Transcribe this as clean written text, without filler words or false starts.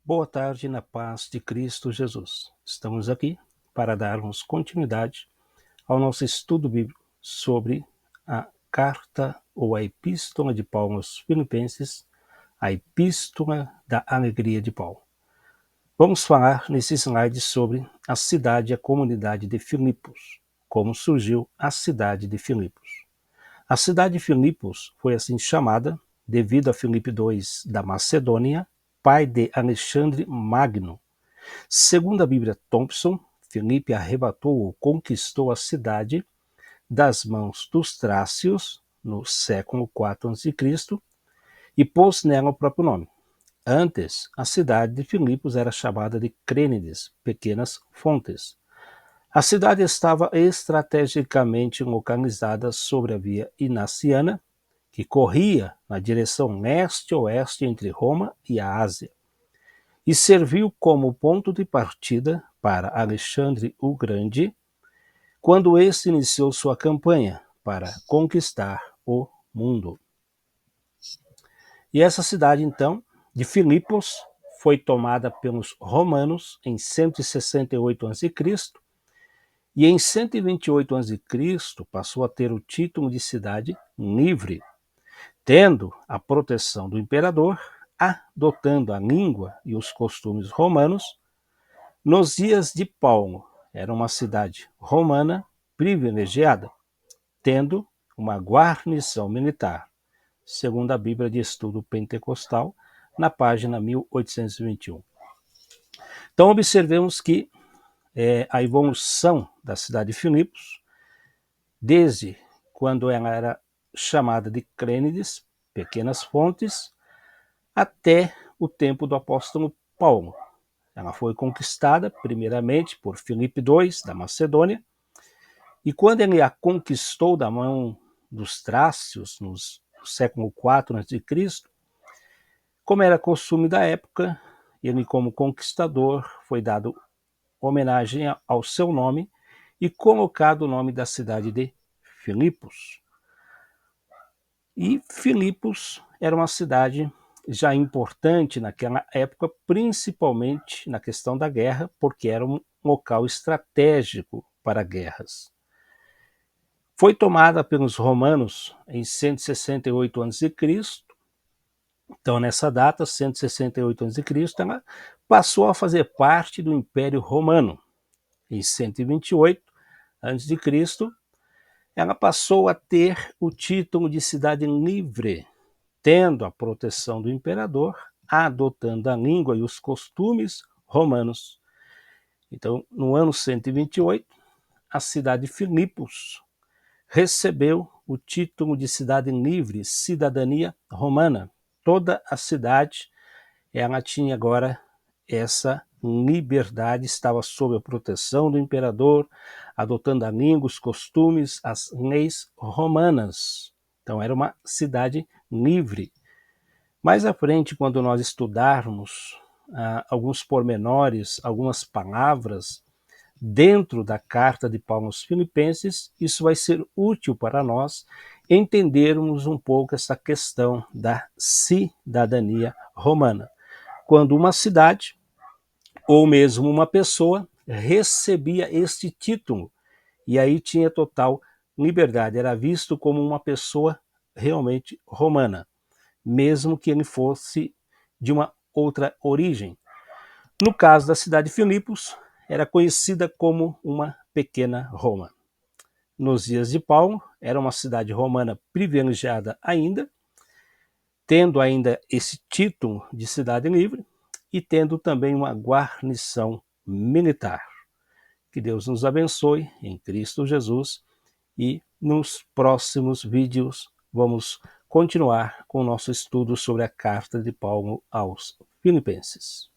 Boa tarde na paz de Cristo Jesus. Estamos aqui para darmos continuidade ao nosso estudo bíblico sobre a carta ou a epístola de Paulo aos Filipenses, a epístola da alegria de Paulo. Vamos falar nesse slide sobre a cidade e a comunidade de Filipos, como surgiu a cidade de Filipos. A cidade de Filipos foi assim chamada devido a Filipe II da Macedônia, pai de Alexandre Magno. Segundo a Bíblia Thompson, Filipe arrebatou ou conquistou a cidade das mãos dos trácios no século IV a.C. e pôs nela o próprio nome. Antes, a cidade de Filipos era chamada de Crênides, pequenas fontes. A cidade estava estrategicamente localizada sobre a via Inaciana, que corria na direção leste-oeste entre Roma e a Ásia, e serviu como ponto de partida para Alexandre o Grande quando este iniciou sua campanha para conquistar o mundo. E essa cidade, então, de Filipos, foi tomada pelos romanos em 168 a.C., e em 128 a.C. passou a ter o título de cidade livre, tendo a proteção do imperador, adotando a língua e os costumes romanos. Nos dias de Paulo, era uma cidade romana privilegiada, tendo uma guarnição militar, segundo a Bíblia de Estudo Pentecostal, na página 1821. Então, observemos que a evolução da cidade de Filipos, desde quando ela era chamada de Crênides, pequenas fontes, até o tempo do apóstolo Paulo. Ela foi conquistada primeiramente por Filipe II da Macedônia, e quando ele a conquistou da mão dos trácios no século IV a.C., como era costume da época, ele como conquistador foi dado homenagem ao seu nome e colocado o nome da cidade de Filipos. E Filipos era uma cidade já importante naquela época, principalmente na questão da guerra, porque era um local estratégico para guerras. Foi tomada pelos romanos em 168 a.C., então nessa data, 168 a.C., ela passou a fazer parte do Império Romano. Em 128 a.C., ela passou a ter o título de cidade livre, tendo a proteção do imperador, adotando a língua e os costumes romanos. Então, no ano 128, a cidade de Filipos recebeu o título de cidade livre, cidadania romana. Toda a cidade, ela tinha agora essa liberdade, estava sob a proteção do imperador, adotando a língua, os costumes, as leis romanas. Então, era uma cidade livre. Mais à frente, quando nós estudarmos alguns pormenores, algumas palavras dentro da carta de Paulo aos Filipenses, isso vai ser útil para nós entendermos um pouco essa questão da cidadania romana. Quando uma cidade, ou mesmo uma pessoa, recebia este título, e aí tinha total liberdade, era visto como uma pessoa realmente romana, mesmo que ele fosse de uma outra origem. No caso da cidade de Filipos, era conhecida como uma pequena Roma. Nos dias de Paulo, era uma cidade romana privilegiada ainda, tendo ainda esse título de cidade livre e tendo também uma guarnição militar. Que Deus nos abençoe em Cristo Jesus, e nos próximos vídeos vamos continuar com o nosso estudo sobre a carta de Paulo aos Filipenses.